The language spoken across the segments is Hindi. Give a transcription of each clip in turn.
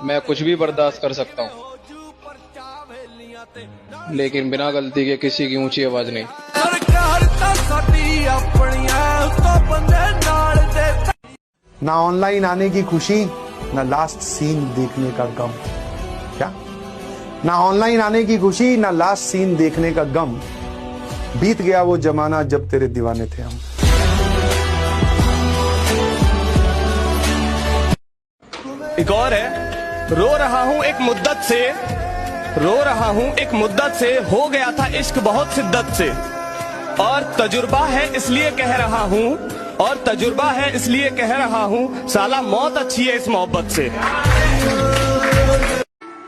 मैं कुछ भी बर्दाश्त कर सकता हूँ, लेकिन बिना गलती के किसी की ऊंची आवाज नहीं। ना ऑनलाइन आने की खुशी, ना लास्ट सीन देखने का गम। क्या? ना ऑनलाइन आने की खुशी, ना लास्ट सीन देखने का गम। बीत गया वो जमाना जब तेरे दीवाने थे हम। एक और है, रो रहा हूँ एक मुद्दत से, रो रहा हूँ एक मुद्दत से, हो गया था इश्क बहुत शिद्दत से, और तजुर्बा है इसलिए कह रहा हूँ, और तजुर्बा है इसलिए कह रहा हूँ, साला मौत अच्छी है इस मोहब्बत से।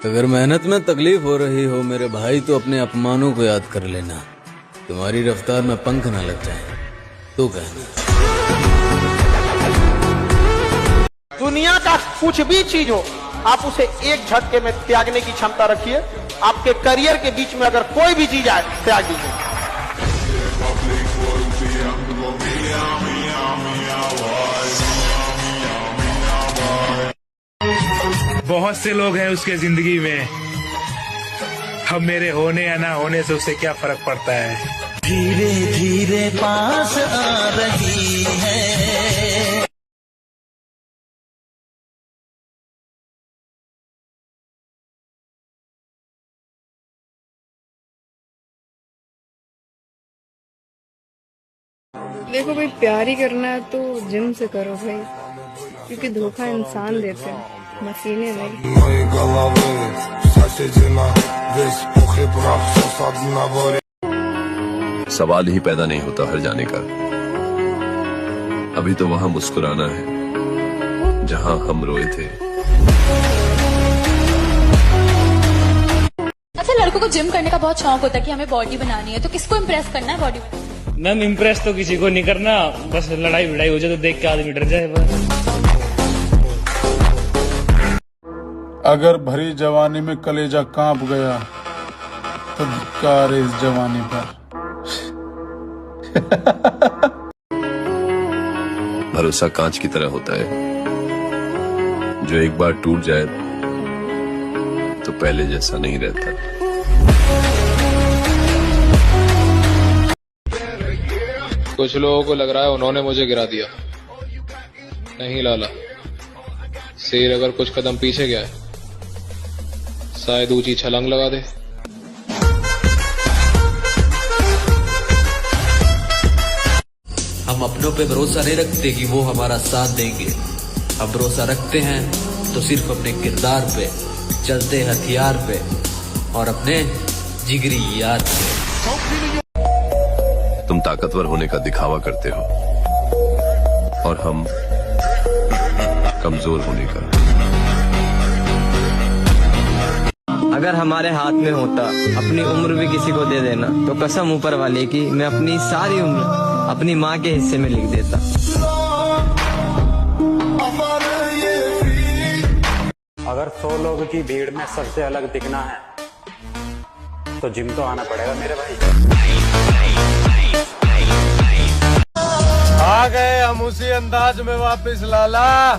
अगर मेहनत में तकलीफ हो रही हो मेरे भाई तो अपने अपमानों को याद कर लेना, तुम्हारी रफ्तार में पंख ना लग जाए तो कहना। दुनिया का कुछ भी चीज हो, आप उसे एक झटके में त्यागने की क्षमता रखिए। आपके करियर के बीच में अगर कोई भी चीज आए, त्याग दीजिए। बहुत से लोग हैं उसके जिंदगी में, अब मेरे होने या ना होने से उसे क्या फर्क पड़ता है। धीरे धीरे पास आ रही है। देखो भाई, प्यार ही करना है तो जिम से करो भाई, क्योंकि धोखा इंसान देते हैं, मशीनें नहीं। सवाल ही पैदा नहीं होता हर जाने का, अभी तो वहाँ मुस्कुराना है जहाँ हम रोए थे। अच्छा, लड़कों को जिम करने का बहुत शौक होता है कि हमें बॉडी बनानी है, तो किसको इम्प्रेस करना है बॉडी? मैम इम्प्रेस तो किसी को नहीं करना, बस लड़ाई भिड़ाई हो जाए तो देख के आदमी डर जाए बस। अगर भरी जवानी में कलेजा कांप गया तो धिक्कार इस जवानी पर। भरोसा कांच की तरह होता है, जो एक बार टूट जाए तो पहले जैसा नहीं रहता। कुछ लोगों को लग रहा है उन्होंने मुझे गिरा दिया। नहीं लाला, शेर अगर कुछ कदम पीछे गया है, शायद ऊंची छलांग लगा दे। हम अपनों पे भरोसा नहीं रखते कि वो हमारा साथ देंगे, हम भरोसा रखते हैं तो सिर्फ अपने किरदार पे, चलते हथियार पे और अपने जिगरी यार पे। तुम ताकतवर होने का दिखावा करते हो और हम कमजोर होने का। अगर हमारे हाथ में होता अपनी उम्र भी किसी को दे देना, तो कसम ऊपर वाले की मैं अपनी सारी उम्र अपनी माँ के हिस्से में लिख देता। अगर 100 लोगों की भीड़ में सबसे अलग दिखना है तो जिम तो आना पड़ेगा मेरे भाई। आ गए हम उसी अंदाज में वापस लाला,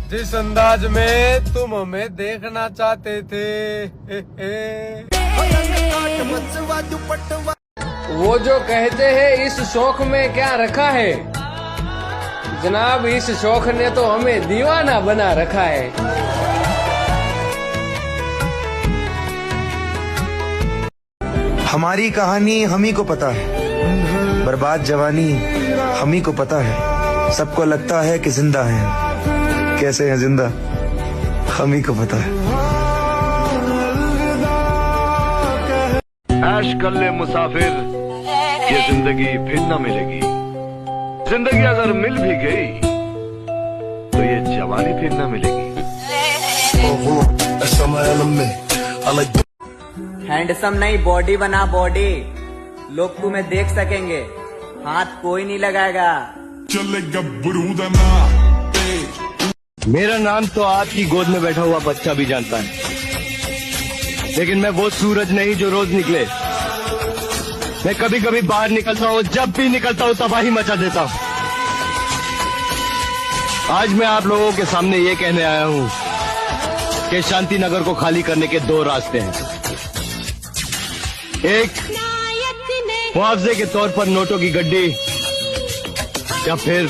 जिस अंदाज में तुम हमें देखना चाहते थे। वो जो कहते हैं इस शौक में क्या रखा है, जनाब इस शौक ने तो हमें दीवाना बना रखा है। हमारी कहानी हम ही को पता है, बर्बाद जवानी हम ही को पता है। सबको लगता है कि जिंदा है, कैसे है जिंदा हम ही को पता है। ऐश कर ले मुसाफिर, ये जिंदगी फिर न मिलेगी। जिंदगी अगर मिल भी गई तो ये जवानी फिर न मिलेगी। हैंडसम नहीं, बॉडी बना बॉडी, लोग तुम्हें देख सकेंगे, हाथ कोई नहीं लगाएगा। मेरा नाम तो आपकी गोद में बैठा हुआ बच्चा भी जानता है, लेकिन मैं वो सूरज नहीं जो रोज निकले। मैं कभी कभी बाहर निकलता हूँ, जब भी निकलता हूँ तबाही मचा देता हूँ। आज मैं आप लोगों के सामने ये कहने आया हूँ कि शांति नगर को खाली करने के दो रास्ते हैं। एक, मुआवजे के तौर पर नोटों की गड्डी या फिर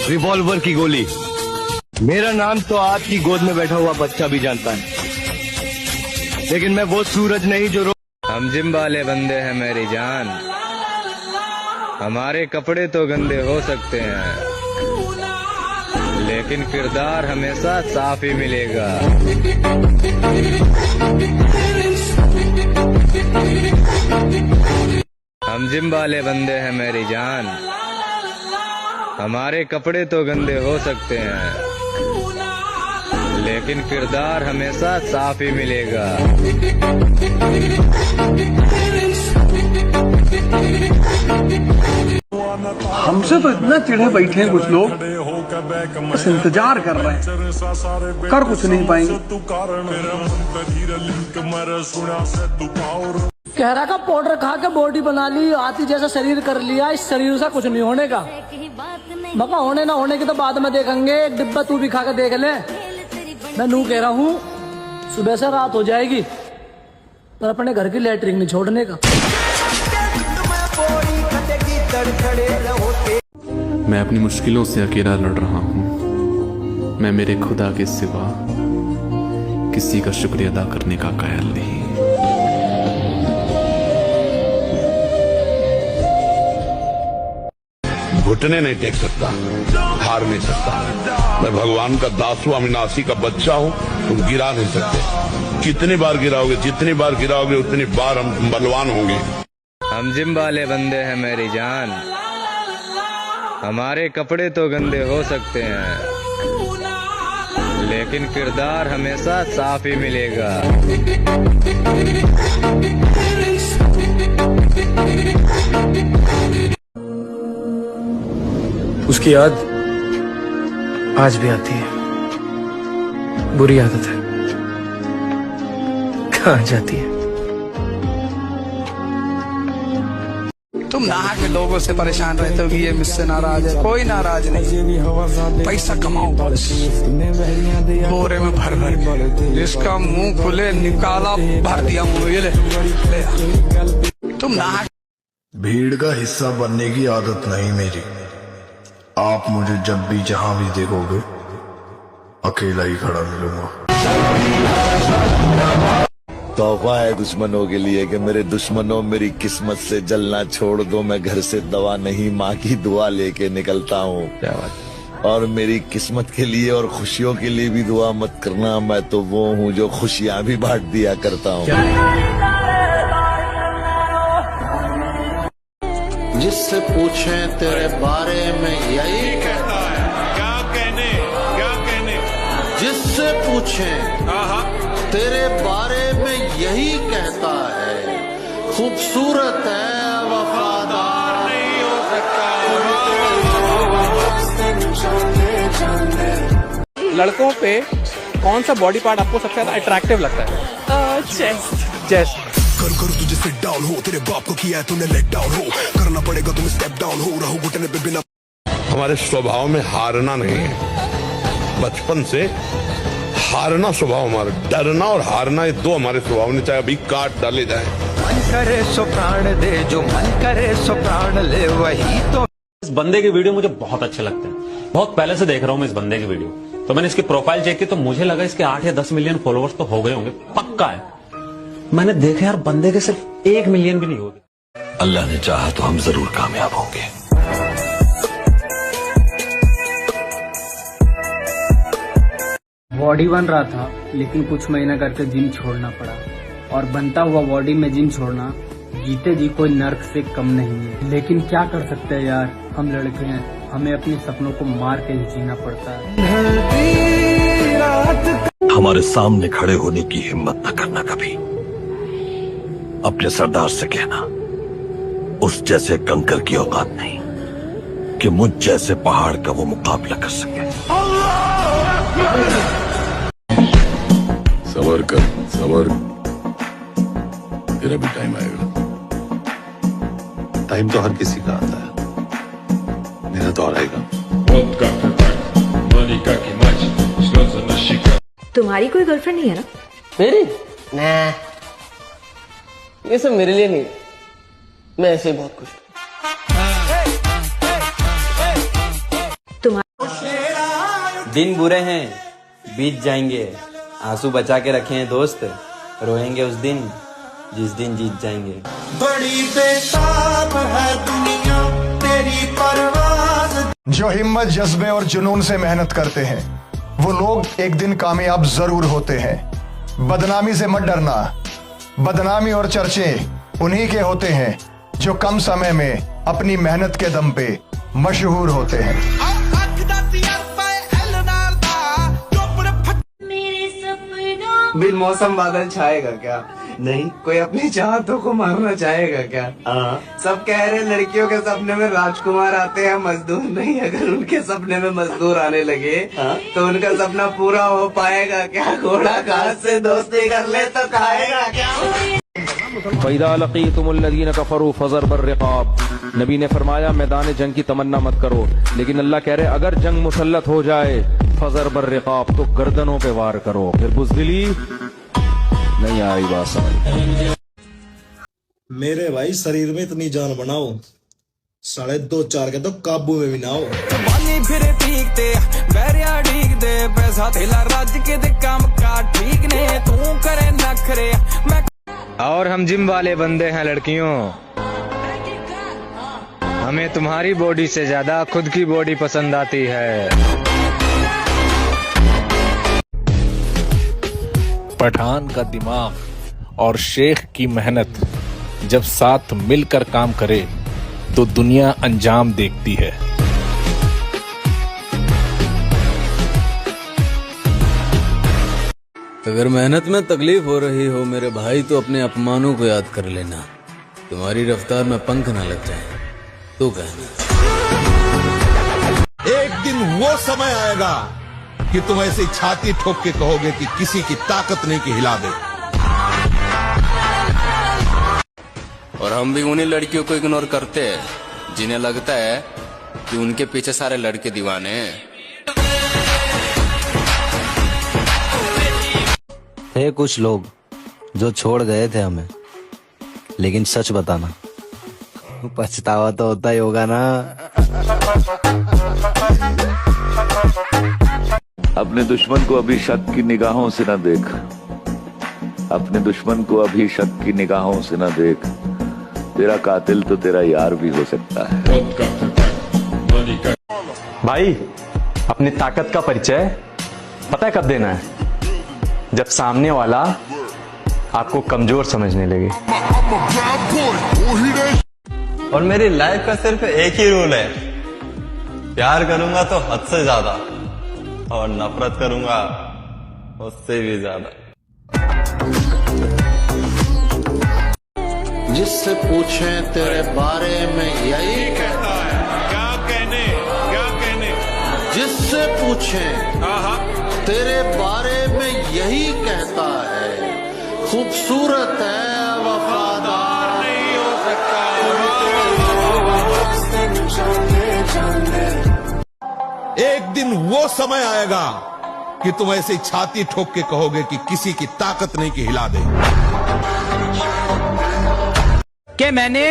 रिवॉल्वर की गोली। मेरा नाम तो आपकी गोद में बैठा हुआ बच्चा भी जानता है, लेकिन मैं वो सूरज नहीं जो हम जिम वाले बंदे हैं मेरी जान, हमारे कपड़े तो गंदे हो सकते हैं, लेकिन किरदार हमेशा साफ ही मिलेगा। हम जिम वाले बंदे हैं मेरी जान, हमारे कपड़े तो गंदे हो सकते हैं, लेकिन किरदार हमेशा साफ ही मिलेगा। हमसे तो इतना चिढ़े बैठे हैं कुछ लोग, बस इंतजार कर रहे हैं, कर कुछ नहीं पाएंगे। कहरा का पाउडर खा के बॉडी बना ली, हाथी जैसा शरीर कर लिया, इस शरीर से कुछ नहीं होने का। बाबा होने ना होने की तो बाद में देखेंगे, एक डिब्बा तू भी खा के देख ले। मैं नू कह रहा हूँ, सुबह से रात हो जाएगी पर अपने घर की लैट्रिन नहीं छोड़ने का। मैं अपनी मुश्किलों से अकेला लड़ रहा हूँ, मैं मेरे खुदा के सिवा किसी का शुक्रिया अदा करने का कायल नहीं। घुटने नहीं टेक सकता, हार नहीं सकता। मैं भगवान का दास हूँ, अविनाशी का बच्चा हूँ, तुम गिरा नहीं सकते। कितनी बार गिराओगे, जितनी बार गिराओगे उतनी बार हम बलवान होंगे। हम जिम वाले बंदे हैं मेरी जान, हमारे कपड़े तो गंदे हो सकते हैं, लेकिन किरदार हमेशा साफ ही मिलेगा। उसकी याद आज भी आती है, बुरी आदत है, कहाँ जाती है। तुम नहा के लोगों से परेशान रहते हो कि ये मुझसे नाराज है, कोई नाराज नहीं। पैसा कमाओ बस, बोरे में भर भर, जिसका मुंह खुले निकाला भर दिया मुंह। ये ले तुम नहा। भीड़ का हिस्सा बनने की आदत नहीं मेरी, आप मुझे जब भी जहां भी देखोगे अकेला ही खड़ा मिलूंगा। तोहफा है दुश्मनों के लिए कि मेरे दुश्मनों मेरी किस्मत से जलना छोड़ दो, मैं घर से दवा नहीं माँ की दुआ लेके निकलता हूँ। और मेरी किस्मत के लिए और खुशियों के लिए भी दुआ मत करना, मैं तो वो हूँ जो खुशियाँ भी बांट दिया करता हूँ। जिससे पूछे तेरे बारे में यही कहता है, क्या कहने जिससे पूछे तेरे बारे में यही कहता है, खूबसूरत है वफादार नहीं हो सकता। लड़कों पे कौन सा बॉडी पार्ट आपको सबसे ज्यादा अट्रैक्टिव लगता है? चेस्ट। चेस्ट। कर तुझे सिट डाउन हो, तेरे बाप को किया है तूने लेट डाउन हो, करना पड़ेगा तुम्हें स्टेप डाउन हो, रहो घुटने पे बिना। हमारे स्वभाव में हारना नहीं है, बचपन से हारना स्वभाव हमारा, डरना और हारना ये दो हमारे स्वभाव ने, चाहे अभी काट डाले जाए। मन करे सो प्राण दे, जो मन करे सो प्राण ले, वही तो। इस बंदे के वीडियो मुझे बहुत अच्छे लगते हैं, बहुत पहले से देख रहा हूँ मैं इस बंदे की वीडियो। तो मैंने इसकी प्रोफाइल चेक की तो मुझे लगा इसके 8 या 10 मिलियन फॉलोअर्स तो हो गए होंगे, पक्का है। मैंने देखा यार बंदे के सिर्फ 1 मिलियन भी नहीं होते। अल्लाह ने चाहा तो हम जरूर कामयाब होंगे। बॉडी बन रहा था, लेकिन कुछ महीना करके जिम छोड़ना पड़ा, और बनता हुआ बॉडी में जिम छोड़ना जीते जी कोई नर्क से कम नहीं है। लेकिन क्या कर सकते हैं यार, हम लड़के हैं, हमें अपने सपनों को मार के ही जीना पड़ता है। हमारे सामने खड़े होने की हिम्मत न करना कभी, अपने सरदार से कहना उस जैसे कंकर की औकात नहीं कि मुझ जैसे पहाड़ का वो मुकाबला कर सके। सबर कर, सबर, तेरा भी टाइम आएगा। टाइम तो हर किसी का आता है, मेरा तो आएगा। तुम्हारी कोई गर्लफ्रेंड नहीं है ना? मेरी? nah, ये सब मेरे लिए नहीं, मैं ऐसे ही बहुत खुश हूँ। दिन बुरे हैं, बीत जाएंगे, आंसू बचा के रखे हैं दोस्त, रोएंगे उस दिन जिस दिन जीत जाएंगे। बड़ी बेताब है दुनिया तेरी परवाज़। जो हिम्मत, जज्बे और जुनून से मेहनत करते हैं वो लोग एक दिन कामयाब जरूर होते हैं। बदनामी से मत डरना, बदनामी और चर्चे उन्हीं के होते हैं जो कम समय में अपनी मेहनत के दम पे मशहूर होते हैं। बिन मौसम बादल छाएगा क्या? नहीं। कोई अपनी चाहतों को मारना चाहेगा क्या? सब कह रहे लड़कियों के सपने में राजकुमार आते हैं, मजदूर नहीं। अगर उनके सपने में मजदूर आने लगे तो उनका सपना पूरा हो पाएगा क्या? घोड़ा घास से दोस्ती कर ले तो खाएगा क्या? फ़इज़ा लक़ीतुमुल्लज़ीना कफ़रू फ़ज़रबर रिक़ाब। नबी ने फरमाया मैदान जंग की तमन्ना मत करो, लेकिन अल्लाह कह रहे अगर जंग मुसल्लत हो जाए फ़ज़रबर रिक़ाब तो गर्दनों पे वार करो। फिर बुज़दिली नहीं आ रही बात समझ। मेरे भाई शरीर में इतनी जान बनाओ, 2.5-4 के तो काबू में भी ना हो। फिरे ठीक ते बैरिया ठीक दे पैसा थेला राज के दे काम का ठीक ने तू करे नखरे मैं। और हम जिम वाले बंदे हैं लड़कियों, हमें तुम्हारी बॉडी से ज्यादा खुद की बॉडी पसंद आती है। पठान का दिमाग और शेख की मेहनत जब साथ मिलकर काम करे तो दुनिया अंजाम देखती है। अगर मेहनत में तकलीफ हो रही हो मेरे भाई तो अपने अपमानों को याद कर लेना, तुम्हारी रफ्तार में पंख ना लग जाए तो कहना। एक दिन वो समय आएगा कि तुम ऐसे छाती ठोक के कहोगे कि किसी की ताकत नहीं कि हिला दे। और हम भी उन्हीं लड़कियों को इग्नोर करते हैं जिन्हें लगता है कि उनके पीछे सारे लड़के दीवाने हैं। थे कुछ लोग जो छोड़ गए थे हमें, लेकिन सच बताना पछतावा तो होता ही होगा ना। अपने दुश्मन को अभी शक की निगाहों से न देख, अपने दुश्मन को अभी शक की निगाहों से न देख, तेरा कातिल तो तेरा यार भी हो सकता है। भाई अपनी ताकत का परिचय पता है कब देना है? जब सामने वाला आपको कमजोर समझने लगे। और मेरी लाइफ का सिर्फ एक ही रूल है, प्यार करूंगा तो हद से ज्यादा और नफरत करूंगा उससे भी ज्यादा। जिससे पूछें तेरे बारे में यही कहता है। क्या कहने जिससे पूछें तेरे बारे में यही कहता है, खूबसूरत है वफादार नहीं हो सकता। एक दिन वो समय आएगा कि तुम ऐसे छाती ठोक के कहोगे कि किसी की ताकत नहीं कि हिला दे। कि मैंने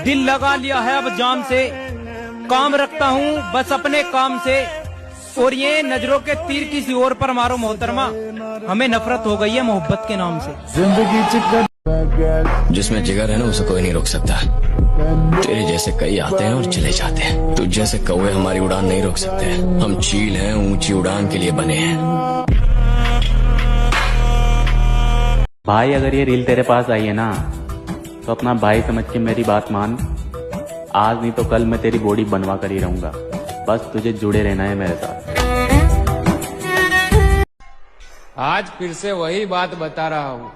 दिल लगा लिया है अब जाम से, काम रखता हूँ बस अपने काम से, और ये नजरों के तीर किसी और पर मारो मोहतरमा, हमें नफरत हो गई है मोहब्बत के नाम से। जिसमें जिगर है ना उसे कोई नहीं रोक सकता। तेरे जैसे कई आते हैं और चले जाते हैं, तुझ जैसे कौवे हमारी उड़ान नहीं रोक सकते। हम चील हैं, ऊंची उड़ान के लिए बने हैं। भाई अगर ये रील तेरे पास आई है ना तो अपना भाई समझ के मेरी बात मान, आज नहीं तो कल मैं तेरी बॉडी बनवा कर ही रहूंगा, बस तुझे जुड़े रहना है मेरे साथ। आज फिर से वही बात बता रहा हूँ,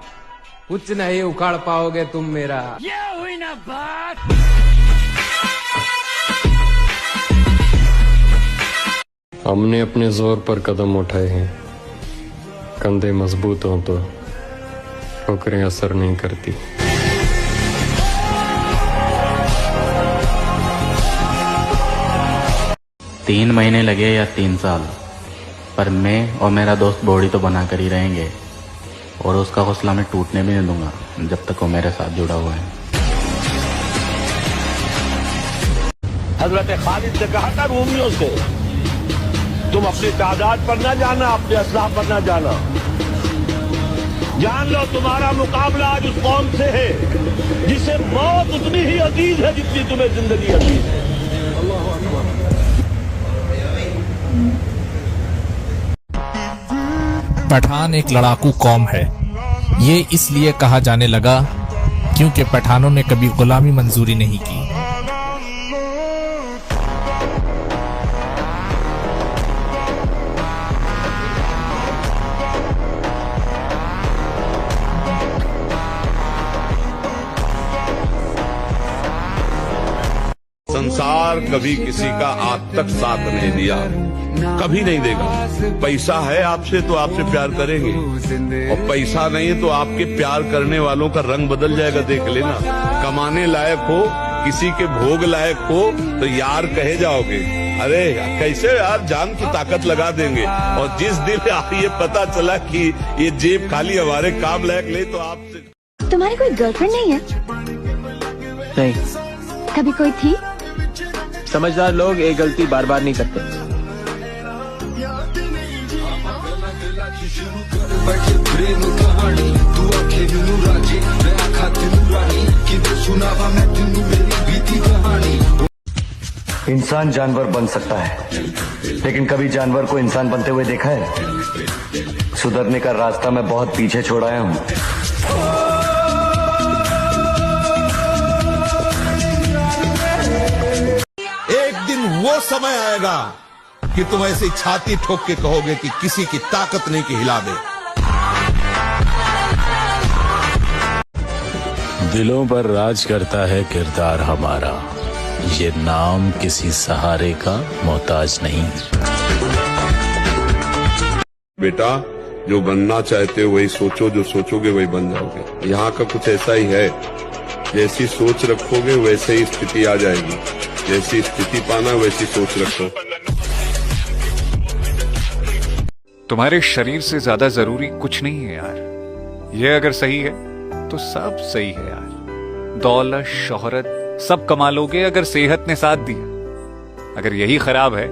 कुछ नहीं उखाड़ पाओगे तुम मेरा। ये हुई ना बात। हमने अपने जोर पर कदम उठाए हैं, कंधे मजबूत हों तो ठोकरें असर नहीं करती। तीन महीने लगे या 3 साल, पर मैं और मेरा दोस्त बॉडी तो बना कर ही रहेंगे और उसका हौसला मैं टूटने भी नहीं दूंगा जब तक वो मेरे साथ जुड़ा हुआ है। हजरत खालिद ने कहा था रोमियो से, तुम अपनी तादाद पर ना जाना, अपने असलाह पर ना जाना, जान लो तुम्हारा मुकाबला आज उस कौम से है जिसे मौत उतनी ही अजीज है जितनी तुम्हें जिंदगी अजीज है। पठान एक लड़ाकू कौम है। ये इसलिए कहा जाने लगा क्योंकि पठानों ने कभी गुलामी मंजूरी नहीं की। संसार कभी किसी का आज तक साथ नहीं दिया, कभी नहीं देगा। पैसा है आपसे तो आपसे प्यार करेंगे, और पैसा नहीं है तो आपके प्यार करने वालों का रंग बदल जाएगा। देख लेना, कमाने लायक हो, किसी के भोग लायक हो तो यार कहे जाओगे, अरे कैसे यार जान की ताकत लगा देंगे। और जिस दिन ये पता चला कि ये जेब खाली हमारे काम लायक नहीं तो आपसे। तुम्हारी कोई गर्लफ्रेंड नहीं है? नहीं। कभी कोई थी? समझदार लोग एक गलती बार बार नहीं करते। इंसान जानवर बन सकता है, लेकिन कभी जानवर को इंसान बनते हुए देखा है? सुधरने का रास्ता मैं बहुत पीछे छोड़ आया हूँ। एक दिन वो समय आएगा कि तुम ऐसे छाती ठोक के कहोगे कि किसी की ताकत नहीं कि हिला दे। दिलों पर राज करता है किरदार हमारा, ये नाम किसी सहारे का मोहताज नहीं। बेटा, जो बनना चाहते हो वही सोचो, जो सोचोगे वही बन जाओगे। यहाँ का कुछ ऐसा ही है, जैसी सोच रखोगे वैसे ही स्थिति आ जाएगी, जैसी स्थिति पाना वैसी सोच रखो। तुम्हारे शरीर से ज्यादा जरूरी कुछ नहीं है यार। ये अगर सही है तो सब सही है यार। दौलत शोहरत सब कमा लोगे अगर सेहत ने साथ दिया। अगर यही खराब है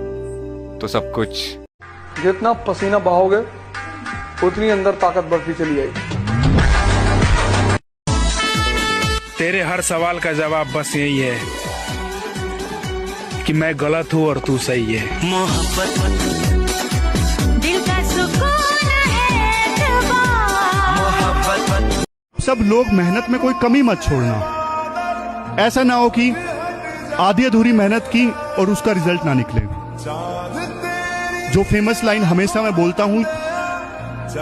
तो सब कुछ। जितना पसीना बहाओगे उतनी अंदर ताकत बढ़ती चली जाएगी। तेरे हर सवाल का जवाब बस यही है कि मैं गलत हूँ और तू सही है। दिल का सुकून है सब लोग मेहनत में कोई कमी मत छोड़ना। ऐसा ना हो कि आधी अधूरी मेहनत की और उसका रिजल्ट ना निकले। जो फेमस लाइन हमेशा मैं बोलता हूँ,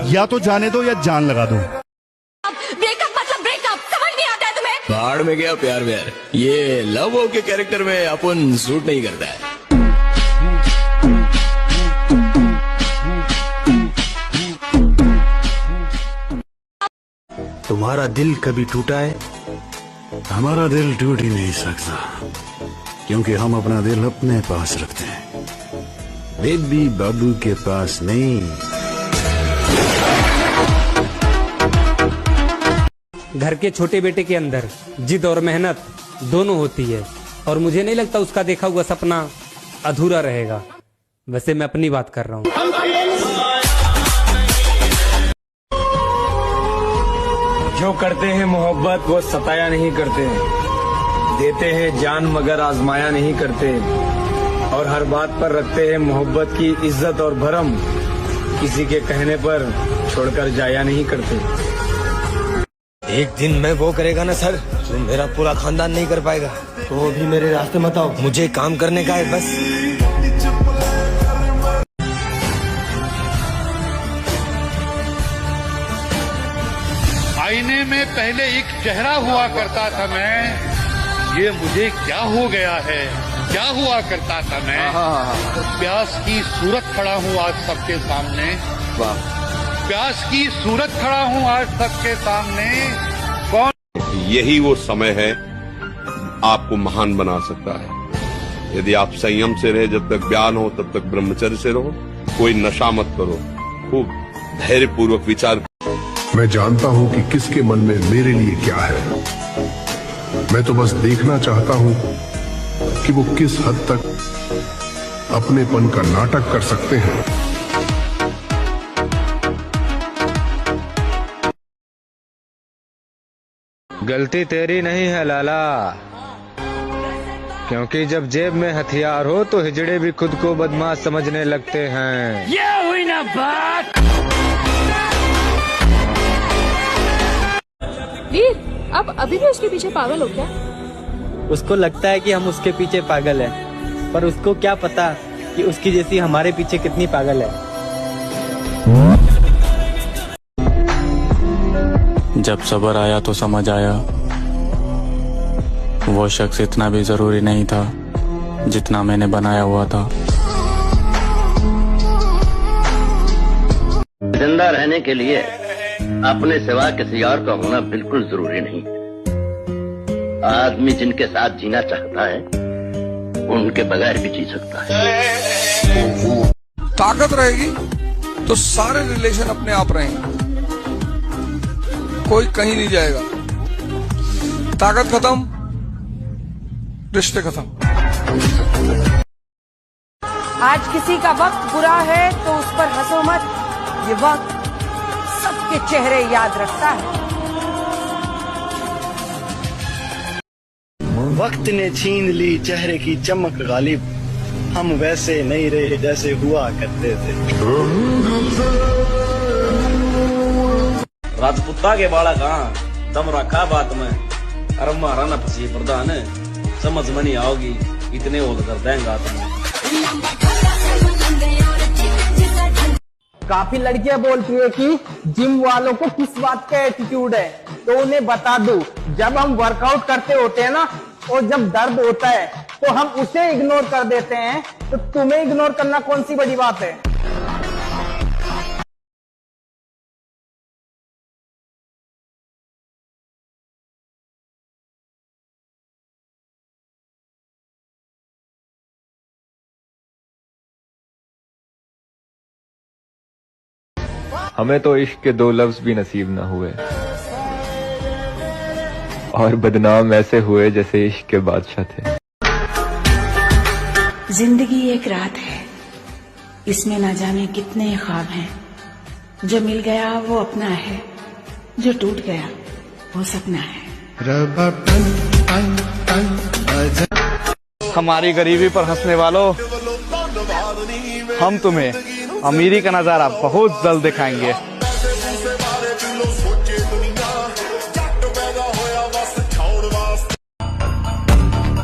या तो जाने दो या जान लगा दो। ब्रेकअप मतलब ब्रेकअप, समझ नहीं आता है तुम्हें? बाढ़ में गया प्यार व्यार, ये लव हो के कैरेक्टर में अपन सूट नहीं करता है। तुम्हारा दिल कभी टूटा है? हमारा दिल टूट ही नहीं सकता, क्योंकि हम अपना दिल अपने पास रखते हैं, बेबी बाबू के पास नहीं। घर के छोटे बेटे के अंदर जिद और मेहनत दोनों होती है, और मुझे नहीं लगता उसका देखा हुआ सपना अधूरा रहेगा। वैसे मैं अपनी बात कर रहा हूँ। जो करते हैं मोहब्बत वो सताया नहीं करते, देते हैं जान मगर आजमाया नहीं करते, और हर बात पर रखते हैं मोहब्बत की इज्जत और भरम, किसी के कहने पर छोड़कर जाया नहीं करते। एक दिन मैं वो करेगा ना सर, तो मेरा पूरा खानदान नहीं कर पाएगा। तो वो भी मेरे रास्ते मत आओ, मुझे काम करने का है बस। आईने में पहले एक चेहरा हुआ करता था मैं, ये मुझे क्या हो गया है, क्या हुआ करता था मैं। प्यास की सूरत खड़ा हूँ आज सबके सामने, प्यास की सूरत खड़ा हूँ आज सबके सामने। कौन? यही वो समय है आपको महान बना सकता है। यदि आप संयम से रहे, जब तक ज्ञान हो तब तक ब्रह्मचर्य से रहो, कोई नशा मत करो, खूब धैर्य पूर्वक विचार। मैं जानता हूं कि किसके मन में मेरे लिए क्या है। मैं तो बस देखना चाहता हूं कि वो किस हद तक अपनेपन का नाटक कर सकते हैं। गलती तेरी नहीं है लाला, क्योंकि जब जेब में हथियार हो तो हिजड़े भी खुद को बदमाश समझने लगते हैं। ये हुई ना बात। वीर, आप अभी भी उसके पीछे पागल हो क्या? उसको लगता है कि हम उसके पीछे पागल हैं, पर उसको क्या पता कि उसकी जैसी हमारे पीछे कितनी पागल है। जब सब्र आया तो समझ आया वो शख्स इतना भी जरूरी नहीं था जितना मैंने बनाया हुआ था। जिंदा रहने के लिए अपने सिवा किसी और का होना बिल्कुल जरूरी नहीं। आदमी जिनके साथ जीना चाहता है उनके बगैर भी जी सकता है। ताकत रहेगी तो सारे रिलेशन अपने आप रहेंगे, कोई कहीं नहीं जाएगा। ताकत खत्म, रिश्ते खत्म। आज किसी का वक्त बुरा है तो उस पर हंसो मत, ये वक्त सबके चेहरे याद रखता है। वक्त ने छीन ली चेहरे की चमक गालिब, हम वैसे नहीं रहे जैसे हुआ करते थे। राजपुता के बाड़ा कहाँ दम रखा बात में, अरे मारा ना फसी प्रधान, समझ में नहीं आओगी इतने ओल कर देंगे तुम्हें। काफी लड़कियां बोलती है कि जिम वालों को किस बात का एटीट्यूड है, तो उन्हें बता दूं, जब हम वर्कआउट करते होते हैं ना और जब दर्द होता है तो हम उसे इग्नोर कर देते हैं, तो तुम्हें इग्नोर करना कौन सी बड़ी बात है। हमें तो इश्क के दो लफ्ज भी नसीब न हुए और बदनाम ऐसे हुए जैसे इश्क के बादशाह थे। जिंदगी एक रात है, इसमें ना जाने कितने ख्वाब हैं। जो मिल गया वो अपना है, जो टूट गया वो सपना है। हमारी गरीबी पर हंसने वालों, हम तुम्हें अमीरी का नजारा बहुत जल्द दिखाएंगे।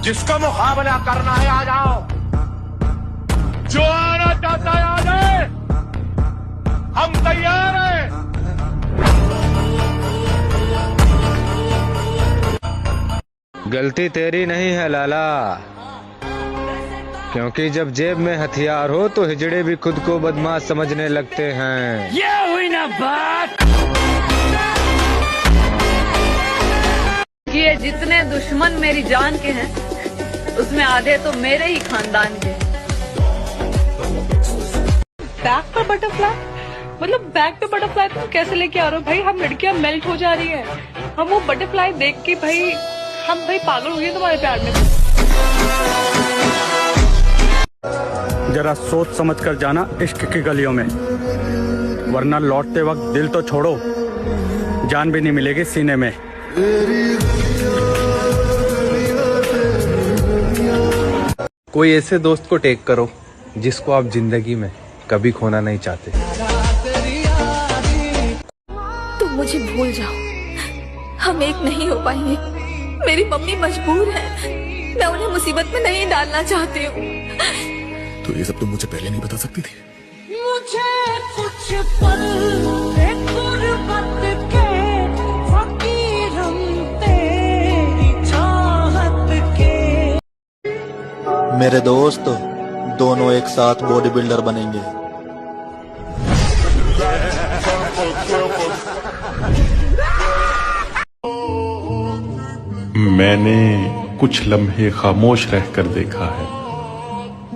जिसका मुकाबला करना है आ जाओ, जो आना चाहता है आ जाए, हम तैयार हैं। गलती तेरी नहीं है लाला, क्योंकि जब जेब में हथियार हो तो हिजड़े भी खुद को बदमाश समझने लगते हैं। ये हुई ना बात। ये जितने दुश्मन मेरी जान के हैं उसमें आधे तो मेरे ही खानदान के। बैक पर बटरफ्लाई, मतलब बैक पे बटरफ्लाई तुम कैसे लेके आ रहे हो भाई? हम लड़कियां मेल्ट हो जा रही है, हम वो बटरफ्लाई देख के भाई हम भाई पागल हो गए तुम्हारे प्यार में। जरा सोच समझ कर जाना इश्क की गलियों में, वरना लौटते वक्त दिल तो छोड़ो जान भी नहीं मिलेगी सीने में। कोई ऐसे दोस्त को टेक करो जिसको आप जिंदगी में कभी खोना नहीं चाहते। तुम मुझे भूल जाओ, हम एक नहीं हो पाएंगे। मेरी मम्मी मजबूर है, मैं उन्हें मुसीबत में नहीं डालना चाहती हूँ। तो ये सब तुम मुझे पहले नहीं बता सकती थी? मुझे कुछ पल गुर्बत के फकीर हम तेरी चाहत के। मेरे दोस्त दोनों एक साथ बॉडी बिल्डर बनेंगे। मैंने कुछ लम्हे खामोश रहकर देखा है,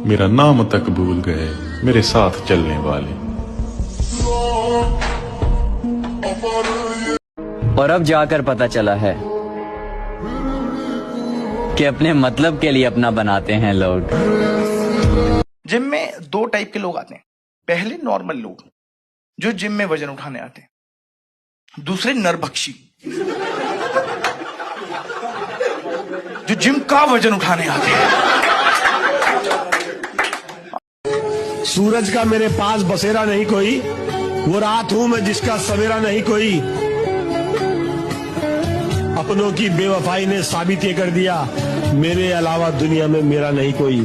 मेरा नाम तक भूल गए मेरे साथ चलने वाले। और अब जाकर पता चला है कि अपने मतलब के लिए अपना बनाते हैं लोग। जिम में दो टाइप के लोग आते हैं। पहले नॉर्मल लोग जो जिम में वजन उठाने आते हैं। दूसरे नरभक्षी जो जिम का वजन उठाने आते हैं। सूरज का मेरे पास बसेरा नहीं कोई, वो रात हूं मैं जिसका सवेरा नहीं कोई। अपनों की बेवफाई ने साबित ये कर दिया, मेरे अलावा दुनिया में मेरा नहीं कोई।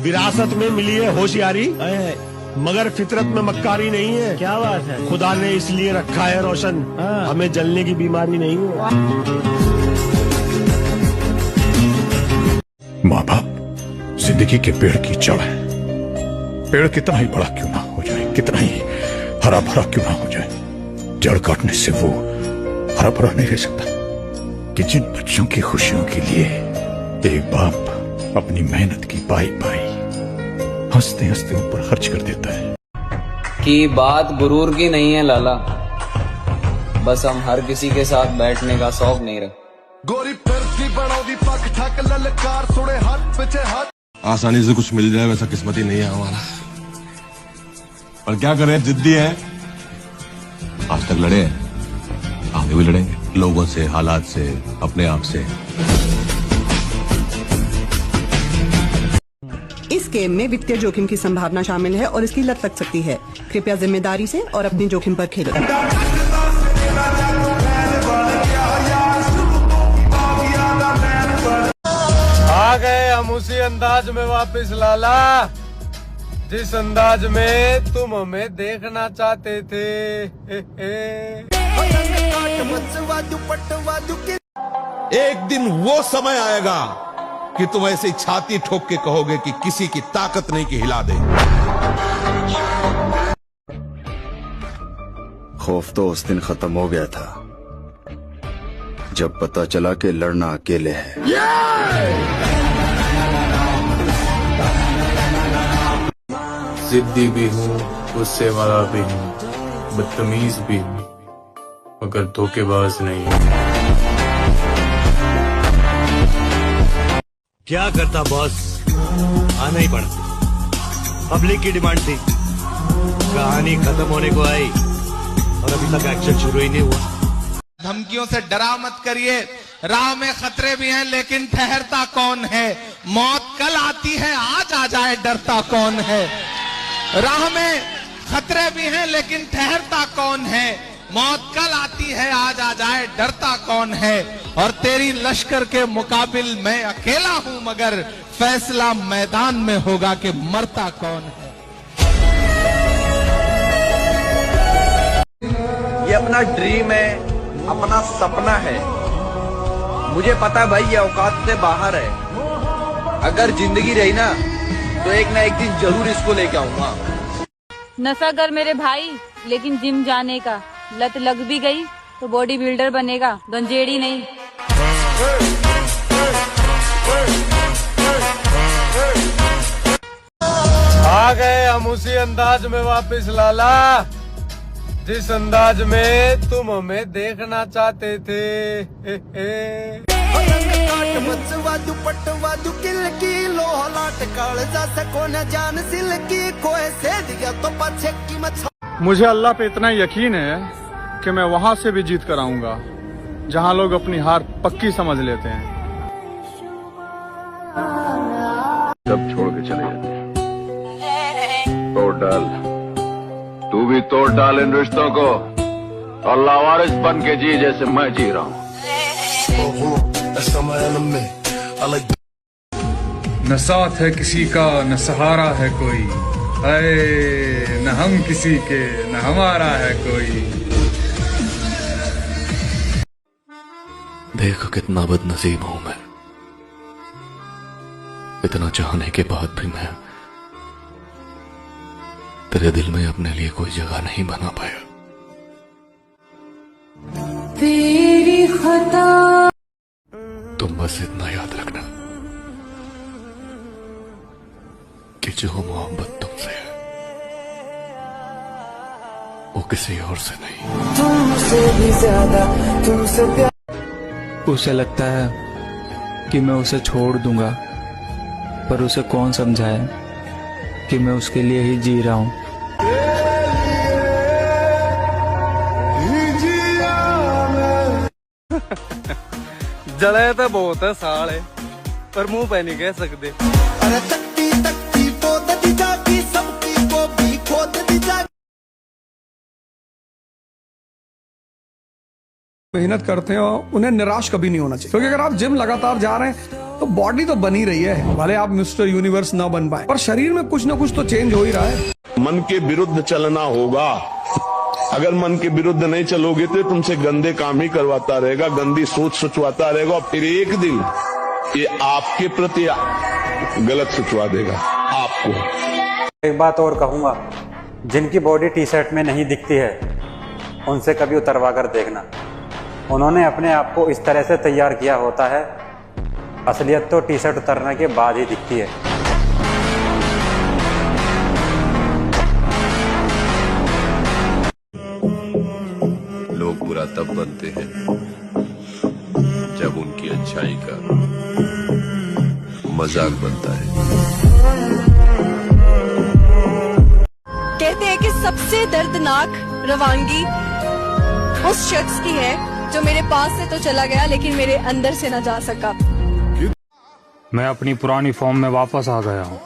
विरासत में मिली है होशियारी, मगर फितरत में मक्कारी नहीं है। क्या बात है। खुदा ने इसलिए रखा है रोशन, हमें जलने की बीमारी नहीं है। माँ बाप जिंदगी के पेड़ की जड़ है। पेड़ कितना ही बड़ा क्यों ना हो जाए, कितना ही हरा भरा क्यों ना हो जाए, जड़ काटने से वो हरा भरा नहीं रह सकता। कि जिन बच्चों की खुशियों के लिए एक बाप अपनी मेहनत की पाई पाई हंसते हंसते ऊपर खर्च कर देता है। कि बात गुरूर की नहीं है लाला, बस हम हर किसी के साथ बैठने का शौक नहीं रखते। गोरी फिरती बनाओगी पक ठक ललकार सुने हाथ पीछे हाथ। आसानी से कुछ मिल जाए वैसा किस्मत ही नहीं है हमारा, पर क्या करें, जिद्दी है। आज तक लड़े हैं, आगे भी लड़ेंगे, लोगों से, हालात से, अपने आप से। इस गेम में वित्तीय जोखिम की संभावना शामिल है और इसकी लत लग सकती है। कृपया जिम्मेदारी से और अपनी जोखिम पर खेलें। आ गए हम उसी अंदाज में वापस लाला, जिस अंदाज में तुम हमें देखना चाहते थे। एक दिन वो समय आएगा कि तुम ऐसे छाती ठोक के कहोगे कि किसी की ताकत नहीं कि हिला दे। खौफ तो उस दिन खत्म हो गया था जब पता चला कि लड़ना अकेले है। जिद्दी भी हूँ, गुस्से वाला भी हूँ, बदतमीज भी हूँ, मगर धोखेबाज नहीं हूँ। क्या करता बॉस, आना ही पड़ा। पब्लिक की डिमांड थी, कहानी खत्म होने को आई और अभी तक एक्शन शुरू ही नहीं हुआ। धमकियों से डरा मत करिए, राह में खतरे भी हैं लेकिन ठहरता कौन है। मौत कल आती है, आज आ जाए डरता कौन है। राह में खतरे भी हैं लेकिन ठहरता कौन है। मौत कल आती है, आज आ जाए डरता कौन है। और तेरी लश्कर के मुकाबिल मैं अकेला हूं, मगर फैसला मैदान में होगा कि मरता कौन है। ये अपना ड्रीम है, अपना सपना है। मुझे पता है भाई ये औकात से बाहर है। अगर जिंदगी रही ना तो एक ना एक दिन जरूर इसको लेके आऊंगा। नशा कर मेरे भाई, लेकिन जिम जाने का लत लग भी गई तो बॉडी बिल्डर बनेगा, गंजेड़ी नहीं। आ गए हम उसी अंदाज में वापस लाला, जिस अंदाज में तुम हमें देखना चाहते थे। मुझे अल्लाह पे इतना यकीन है कि मैं वहाँ से भी जीत कर आऊंगा जहाँ लोग अपनी हार पक्की समझ लेते हैं। सब छोड़ के चले जाते हैं। तोड़ डाल, तू भी तोड़ डाल इन रिश्तों को और लावारिस बन के जी जैसे मैं जी रहा हूँ। न साथ है किसी का, न सहारा है कोई, है न हम किसी के, न हमारा है कोई। देखो कितना बदनसीब हूं मैं, इतना चाहने के बाद भी मैं तेरे दिल में अपने लिए कोई जगह नहीं बना पाया। तेरी खता। तुम बस इतना याद रखना जो मोहब्बत तुमसे है वो किसी और से नहीं। तुमसे भी ज्यादा तुमसे प्यार। उसे लगता है कि मैं उसे छोड़ दूंगा, पर उसे कौन समझाए कि मैं उसके लिए ही जी रहा हूं। जले तो बहुत है साले, पर मुंह पे नहीं कह सकते। अरे तकती तकती पोत दी जाती सबकी को भी खोद दी जाती। मेहनत करते हैं और उन्हें निराश कभी नहीं होना चाहिए, क्योंकि अगर आप जिम लगातार जा रहे हैं तो बॉडी तो बनी रही है, भले आप मिस्टर यूनिवर्स ना बन पाए, पर शरीर में कुछ ना कुछ तो चेंज हो ही रहा है। मन के विरुद्ध चलना होगा। अगर मन के विरुद्ध नहीं चलोगे तो तुमसे गंदे काम ही करवाता रहेगा, गंदी सोच सोचवाता रहेगा, और फिर एक दिन ये आपके प्रति गलत सोचवा देगा आपको। एक बात और कहूंगा, जिनकी बॉडी टी शर्ट में नहीं दिखती है उनसे कभी उतरवा कर देखना। उन्होंने अपने आप को इस तरह से तैयार किया होता है, असलियत तो टी शर्ट उतरने के बाद ही दिखती है। लोग बुरा तब बनते हैं जब उनकी अच्छाई का मजाक बनता है। कहते हैं कि सबसे दर्दनाक रवानगी उस शख्स की है जो मेरे पास से तो चला गया लेकिन मेरे अंदर से न जा सका। मैं अपनी पुरानी फॉर्म में वापस आ गया हूँ,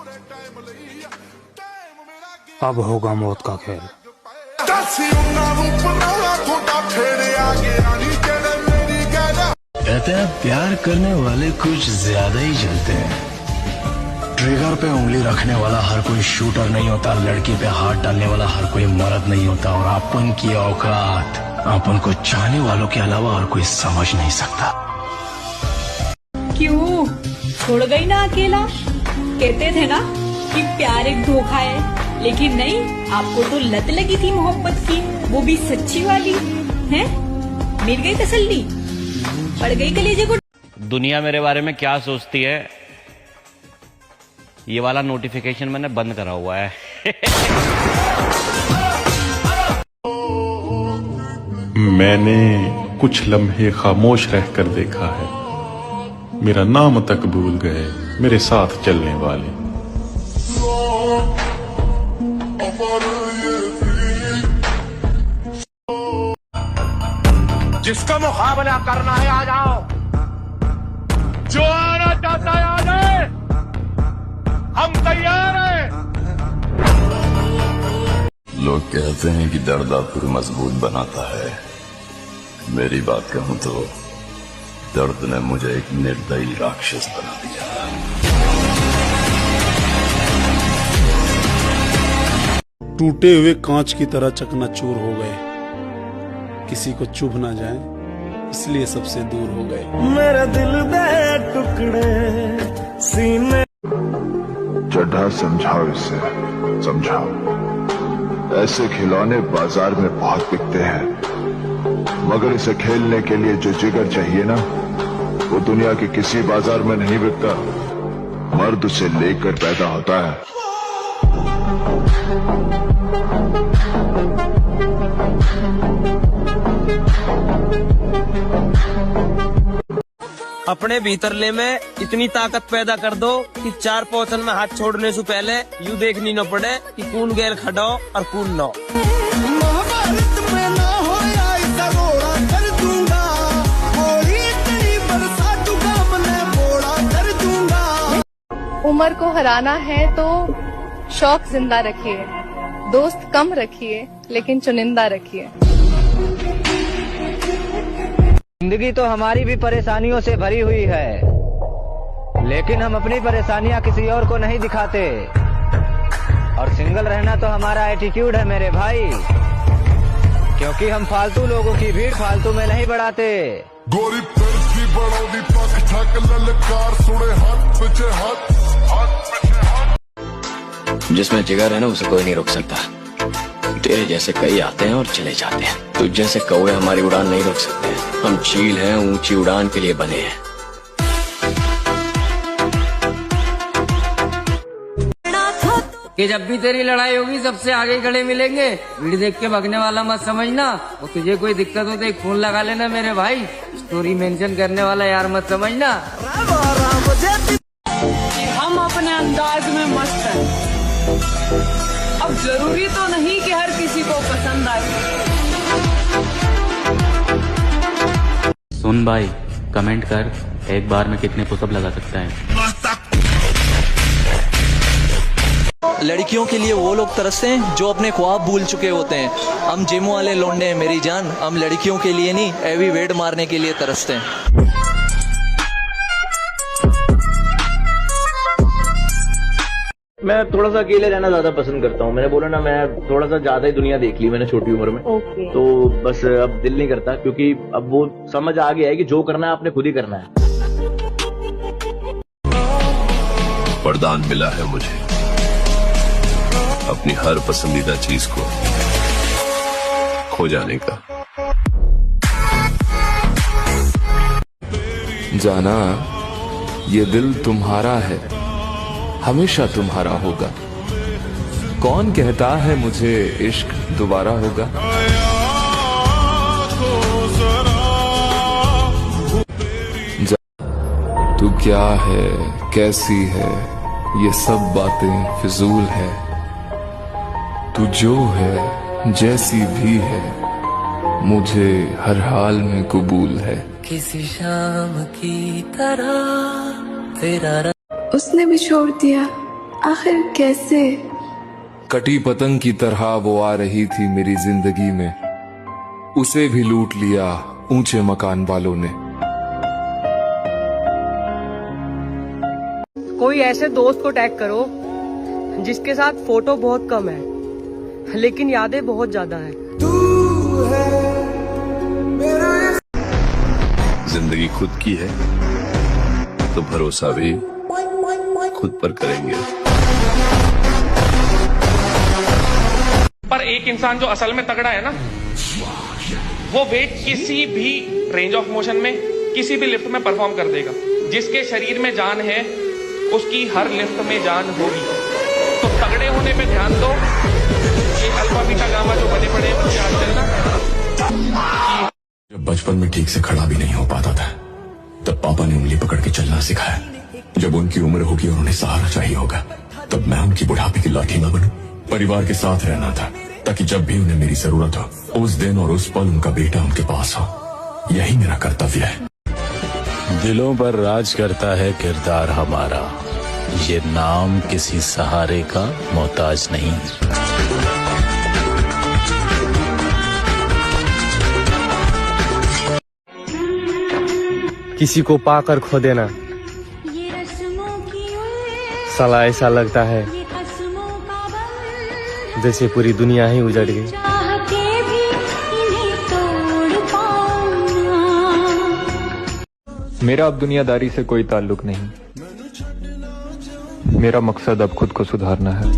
अब होगा मौत का खेल। कहते हैं प्यार करने वाले कुछ ज्यादा ही जलते हैं। ट्रिगर पे उंगली रखने वाला हर कोई शूटर नहीं होता, लड़की पे हाथ डालने वाला हर कोई मर्द नहीं होता, और अपन की औकात अपन को चाहने वालों के अलावा और कोई समझ नहीं सकता। क्यों छोड़ गई ना अकेला? कहते थे ना कि प्यार एक धोखा है, लेकिन नहीं, आपको तो लत लगी थी मोहब्बत की, वो भी सच्ची वाली है। मिल गई तसल्ली, पड़ गई कलेजे को। दुनिया मेरे बारे में क्या सोचती है, ये वाला नोटिफिकेशन मैंने बंद करा हुआ है। मैंने कुछ लम्हे खामोश रहकर देखा है, मेरा नाम तक भूल गए मेरे साथ चलने वाले। जिसका मुकाबला करना है आ जाओ, जो आना चाहता है आ जाए, हम तैयार हैं। लोग कहते हैं कि दर्द आपको मजबूत बनाता है। मेरी बात कहूं तो दर्द ने मुझे एक निर्दयी राक्षस बना दिया। टूटे हुए कांच की तरह चकनाचूर हो गए, किसी को चुभ ना जाए इसलिए सबसे दूर हो गए। मेरा दिल दे टुकड़े सीने। चड्ढा समझाओ, इसे समझाओ। ऐसे खिलौने बाजार में बहुत बिकते हैं, मगर इसे खेलने के लिए जो जिगर चाहिए ना, वो दुनिया के किसी बाजार में नहीं बिकता। मर्द उसे लेकर पैदा होता है। अपने भीतरले में इतनी ताकत पैदा कर दो कि चार पोतन में हाथ छोड़ने से पहले यूं देखनी न पड़े कि कौन गैर खड़ो और कौन न। महाभारत में ना हो ऐसा घोड़ा कर दूंगा, गोली तेरी बरसा दूंगा, मैं घोड़ा कर दूंगा। उम्र को हराना है तो शौक जिंदा रखिए, दोस्त कम रखिए लेकिन चुनिंदा रखिए। जिंदगी तो हमारी भी परेशानियों से भरी हुई है, लेकिन हम अपनी परेशानियां किसी और को नहीं दिखाते, और सिंगल रहना तो हमारा एटीट्यूड है मेरे भाई, क्योंकि हम फालतू लोगों की भीड़ फालतू में नहीं बढ़ाते। गोरी की बड़ौदी पक ठक ललकार सुने हाथ पीछे हाथ, हाथ पीछे हाथ। जिसमें जिगर है ना उसे कोई नहीं रोक सकता। तेरे जैसे कई आते हैं और चले जाते हैं, तुझ जैसे कौवे हमारी उड़ान नहीं रोक सकते। हम चील हैं, ऊंची उड़ान के लिए बने हैं। था कि जब भी तेरी लड़ाई होगी सबसे आगे खड़े मिलेंगे। वीडियो देख के भगने वाला मत समझना, और तुझे कोई दिक्कत हो तो एक फोन लगा लेना मेरे भाई। स्टोरी मेंशन करने वाला यार मत समझना। हम अपने अंदाज में मस्त हैं। अब जरूरी तो नहीं कि हर किसी को पसंद आए। सुन भाई, कमेंट कर एक बार में कितने पुशअप लगा सकता है। लड़कियों के लिए वो लोग तरसते हैं जो अपने ख्वाब भूल चुके होते हैं। हम जिम वाले लौंडे हैं मेरी जान, हम लड़कियों के लिए नहीं हैवी वेट मारने के लिए तरसते हैं। मैं थोड़ा सा अकेले रहना ज्यादा पसंद करता हूँ। मैंने बोला ना, मैं थोड़ा सा ज्यादा ही दुनिया देख ली मैंने छोटी उम्र में। तो बस अब दिल नहीं करता, क्योंकि अब वो समझ आ गया है कि जो करना है आपने खुद ही करना है। वरदान मिला है मुझे अपनी हर पसंदीदा चीज को खो जाने का। जाना, ये दिल तुम्हारा है, हमेशा तुम्हारा होगा। कौन कहता है मुझे इश्क दोबारा होगा। तू क्या है, कैसी है, ये सब बातें फिजूल है। तू जो है, जैसी भी है, मुझे हर हाल में कबूल है। किसी शाम की तरह तेरा उसने भी छोड़ दिया, आखिर कैसे? कटी पतंग की तरह वो आ रही थी मेरी जिंदगी में, उसे भी लूट लिया ऊंचे मकान वालों ने। कोई ऐसे दोस्त को टैग करो जिसके साथ फोटो बहुत कम है लेकिन यादें बहुत ज्यादा हैं। जिंदगी खुद की है तो भरोसा भी खुद पर करेंगे। पर एक इंसान जो असल में तगड़ा है ना, वो वेट किसी भी रेंज ऑफ मोशन में किसी भी लिफ्ट में परफॉर्म कर देगा। जिसके शरीर में जान है उसकी हर लिफ्ट में जान होगी। तो तगड़े होने पे ध्यान दो। ये अल्फा बीटा गामा जो बने पड़े हैं मुझे आज चलना। जब बचपन में ठीक से खड़ा भी नहीं हो पाता था, तब पापा ने उंगली पकड़ के चलना सिखाया। जब उनकी उम्र होगी और उन्हें सहारा चाहिए होगा, तब मैं उनकी बुढ़ापे की लाठी न बनूं। परिवार के साथ रहना था ताकि जब भी उन्हें मेरी जरूरत हो, उस दिन और उस पल उनका बेटा उनके पास हो। यही मेरा कर्तव्य है। दिलों पर राज करता है किरदार हमारा, ये नाम किसी सहारे का मोहताज नहीं। किसी को पाकर खो देना साला ऐसा लगता है जैसे पूरी दुनिया ही उजड़ गई। मेरा अब दुनियादारी से कोई ताल्लुक नहीं। मेरा मकसद अब खुद को सुधारना है।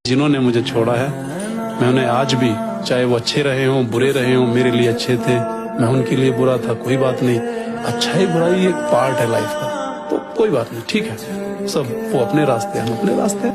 जिन्होंने मुझे छोड़ा है, मैं उन्हें आज भी, चाहे वो अच्छे रहे हों बुरे रहे हों, मेरे लिए अच्छे थे, मैं उनके लिए बुरा था, कोई बात नहीं। अच्छाई बुराई एक पार्ट है लाइफ का, तो कोई बात नहीं, ठीक है। सब वो अपने रास्ते, हम अपने रास्ते।